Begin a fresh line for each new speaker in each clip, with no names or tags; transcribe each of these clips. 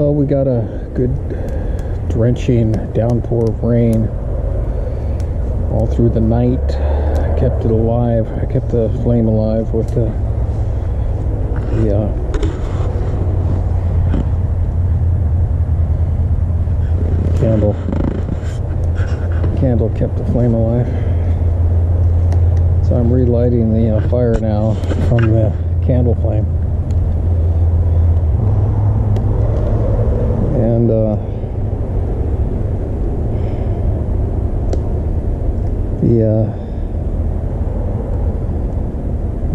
We got a good drenching downpour of rain all through the night. I kept it alive. I kept the flame alive with the candle kept the flame alive. So I'm relighting the fire now from the candle flame. And the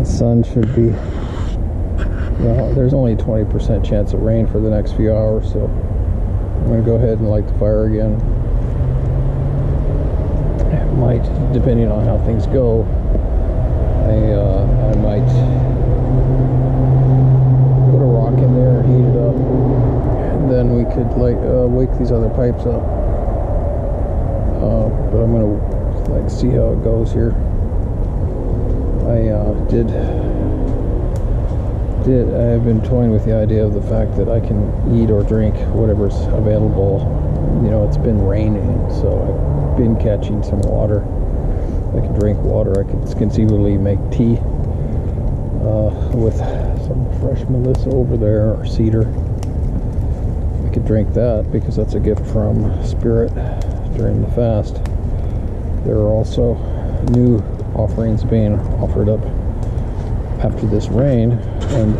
sun should be, well, there's only a 20% chance of rain for the next few hours, so I'm going to go ahead and light the fire again. It might, depending on how things go, I might put a rock in there and heat it up, and then we could wake these other pipes up. But I'm going to see how it goes here. I've been toying with the idea of the fact that I can eat or drink whatever's available. You know, it's been raining, so I've been catching some water. I can drink water. I could conceivably make tea with some fresh Melissa over there, or cedar. I could drink that because that's a gift from Spirit during the fast. There are also new offerings being offered up after this rain, and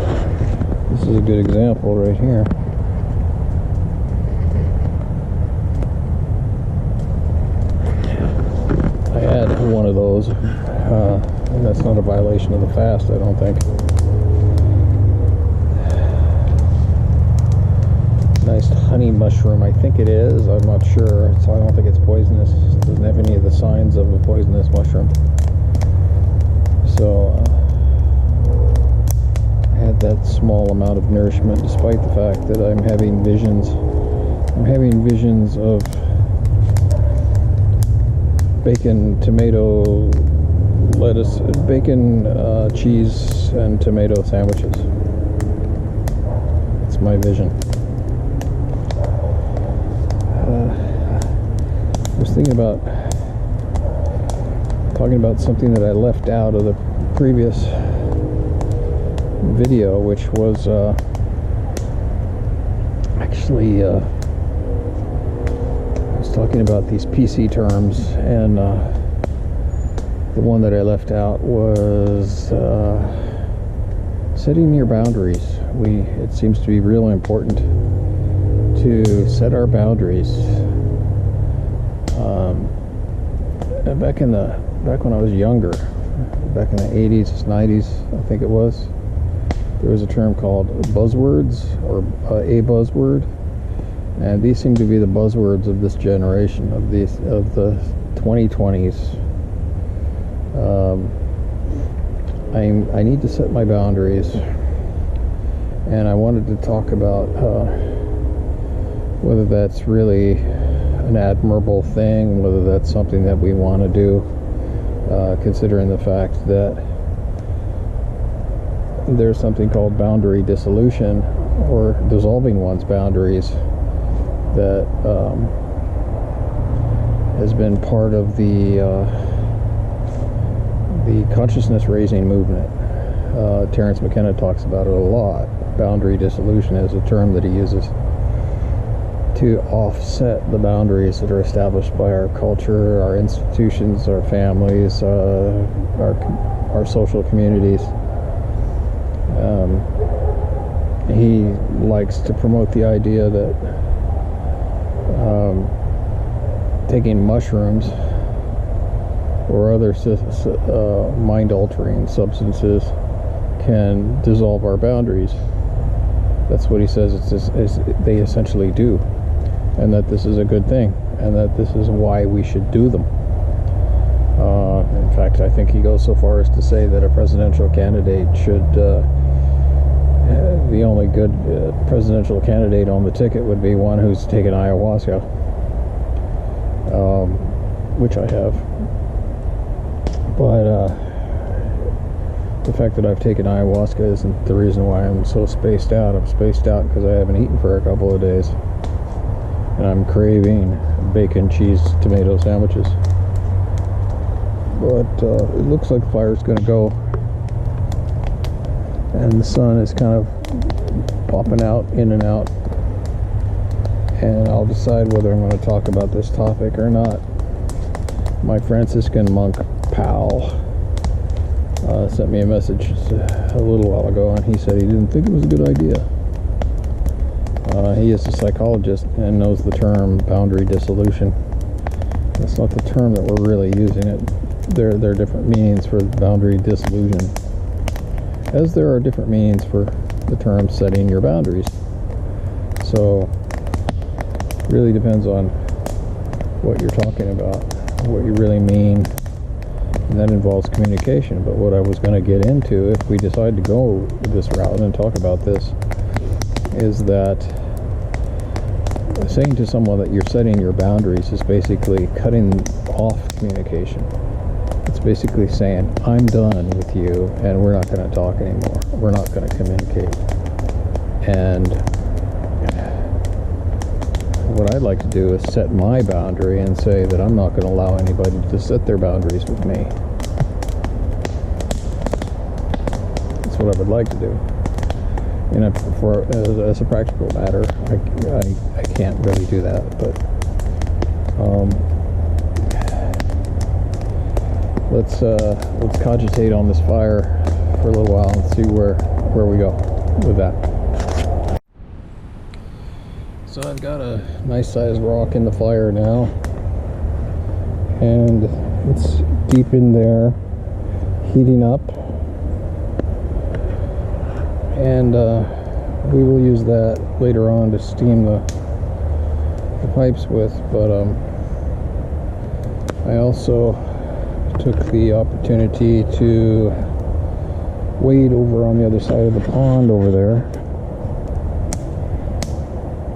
this is a good example right here. I had one of those, and that's not a violation of the fast, I don't think. Nice honey mushroom, I think it is. I'm not sure, so I don't think it's poisonous. It doesn't have any of the signs of a poisonous mushroom. So I had that small amount of nourishment, despite the fact that I'm having visions. I'm having visions of bacon, tomato, lettuce, bacon, cheese, and tomato sandwiches. It's my vision. I was thinking about talking about something that I left out of the previous video, which was actually I was talking about these PC terms, and the one that I left out was setting your boundaries. It seems to be really important to set our boundaries. Back when I was younger, back in the 80s, 90s, I think it was, there was a term called buzzwords, or a buzzword, and these seem to be the buzzwords of this generation, of the 2020s. I need to set my boundaries, and I wanted to talk about whether that's really an admirable thing, whether that's something that we want to do, considering the fact that there's something called boundary dissolution, or dissolving one's boundaries, that has been part of the consciousness raising movement. Terence McKenna talks about it a lot. Boundary dissolution is a term that he uses to offset the boundaries that are established by our culture, our institutions, our families, our social communities. He likes to promote the idea that taking mushrooms or other mind-altering substances can dissolve our boundaries. That's what he says they essentially do, and that this is a good thing, and that this is why we should do them. In fact, I think he goes so far as to say that a presidential candidate should, the only good presidential candidate on the ticket would be one who's taken ayahuasca, which I have. But the fact that I've taken ayahuasca isn't the reason why I'm so spaced out. I'm spaced out because I haven't eaten for a couple of days. And I'm craving bacon, cheese, tomato sandwiches. But it looks like the fire's going to go. And the sun is kind of popping out, in and out. And I'll decide whether I'm going to talk about this topic or not. My Franciscan monk pal sent me a message a little while ago, and he said he didn't think it was a good idea. He is a psychologist and knows the term boundary dissolution. That's not the term that we're really using it. There are different meanings for boundary dissolution, as there are different meanings for the term setting your boundaries. So really depends on what you're talking about, what you really mean, and that involves communication. But what I was going to get into, if we decide to go this route and talk about this, is that saying to someone that you're setting your boundaries is basically cutting off communication. It's basically saying, I'm done with you and we're not going to talk anymore. We're not going to communicate. And what I'd like to do is set my boundary and say that I'm not going to allow anybody to set their boundaries with me. That's what I would like to do. And as a practical matter, I can't really do that. But let's cogitate on this fire for a little while and see where we go with that. So I've got a nice sized rock in the fire now, and it's deep in there, heating up, and we will use that later on to steam the pipes with. But I also took the opportunity to wade over on the other side of the pond over there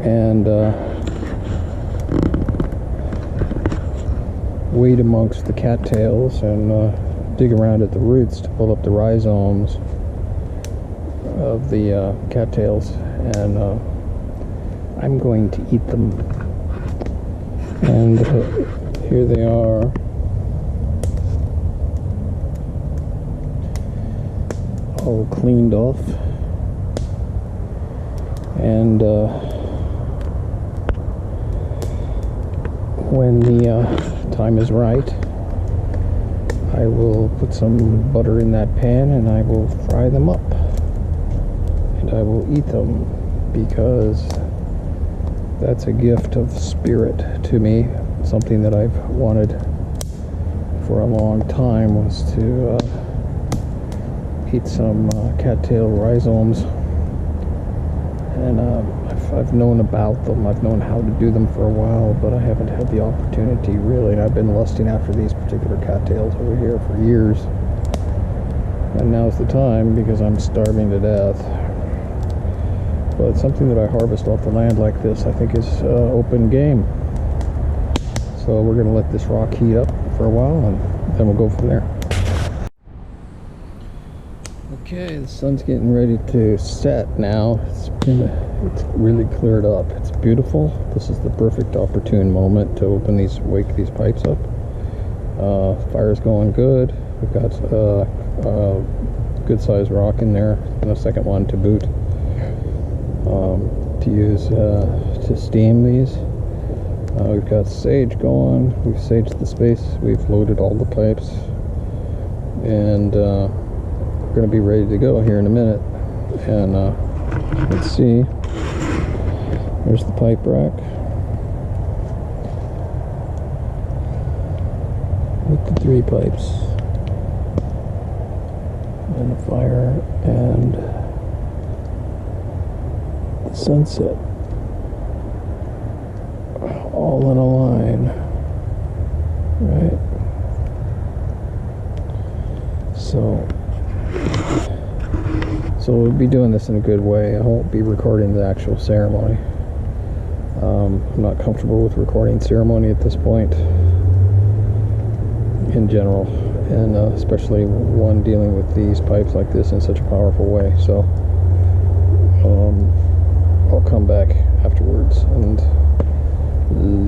and wade amongst the cattails and dig around at the roots to pull up the rhizomes of the cattails, and I'm going to eat them. And here they are. All cleaned off, and when the time is right, I will put some butter in that pan and I will fry them up, and I will eat them, because that's a gift of spirit to me. Something that I've wanted for a long time was to eat some cattail rhizomes, and I've known about them. I've known how to do them for a while, but I haven't had the opportunity really. And I've been lusting after these particular cattails over here for years, and now's the time because I'm starving to death. But something that I harvest off the land like this, I think, is open game. So we're going to let this rock heat up for a while, and then we'll go from there. Okay, the sun's getting ready to set now. It's really cleared up. It's beautiful. This is the perfect opportune moment to wake these pipes up. Fire's going good. We've got a good sized rock in there, and a second one to boot, to use to steam these. We've got sage going. We've saged the space. We've loaded all the pipes, and we're going to be ready to go here in a minute. And let's see, there's the pipe rack with the 3 pipes and the fire and the sunset all in a line, right? So we'll be doing this in a good way. I won't be recording the actual ceremony. I'm not comfortable with recording ceremony at this point in general, and especially one dealing with these pipes like this in such a powerful way. So I'll come back afterwards and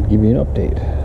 give you an update.